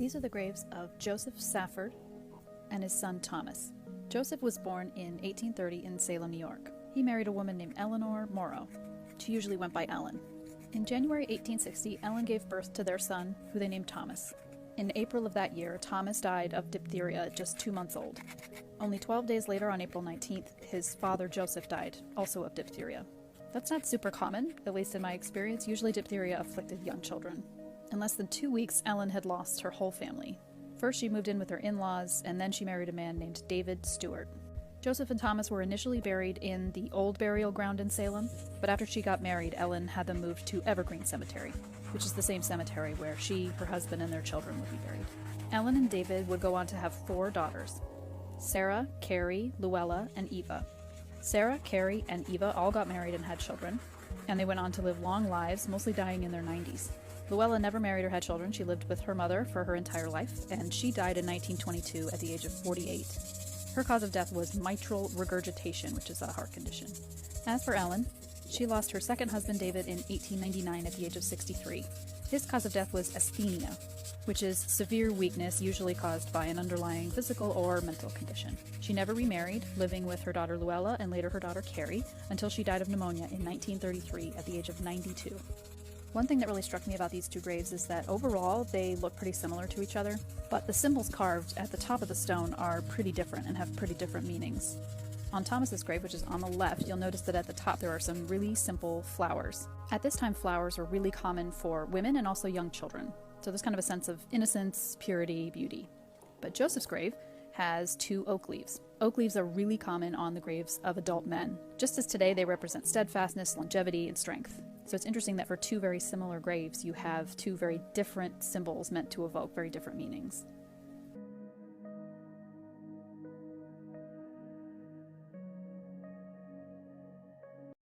These are the graves of Joseph Safford and his son Thomas. Joseph was born in 1830 in Salem, New York. He married a woman named Eleanor Morrow. She usually went by Ellen. In January 1860, Ellen gave birth to their son, who they named Thomas. In April of that year, Thomas died of diphtheria at just 2 months old. Only 12 days later, on April 19th, his father Joseph died, also of diphtheria. That's not super common, at least in my experience. Usually diphtheria afflicted young children. In less than 2 weeks, Ellen had lost her whole family. First, she moved in with her in-laws, and then she married a man named David Stewart. Joseph and Thomas were initially buried in the old burial ground in Salem, but after she got married, Ellen had them moved to Evergreen Cemetery, which is the same cemetery where she, her husband, and their children would be buried. Ellen and David would go on to have 4 daughters: Sarah, Carrie, Luella, and Eva. Sarah, Carrie, and Eva all got married and had children, and they went on to live long lives, mostly dying in their 90s. Luella never married or had children. She lived with her mother for her entire life, and she died in 1922 at the age of 48. Her cause of death was mitral regurgitation, which is a heart condition. As for Ellen, she lost her second husband David in 1899 at the age of 63. His cause of death was asthenia, which is severe weakness usually caused by an underlying physical or mental condition. She never remarried, living with her daughter Luella and later her daughter Carrie, until she died of pneumonia in 1933 at the age of 92. One thing that really struck me about these 2 graves is that overall they look pretty similar to each other, but the symbols carved at the top of the stone are pretty different and have pretty different meanings. On Thomas's grave, which is on the left, you'll notice that at the top there are some really simple flowers. At this time, flowers were really common for women and also young children, so there's kind of a sense of innocence, purity, beauty. But Joseph's grave has 2 oak leaves. Oak leaves are really common on the graves of adult men. Just as today they represent steadfastness, longevity, and strength. So it's interesting that for 2 very similar graves, you have 2 very different symbols meant to evoke very different meanings.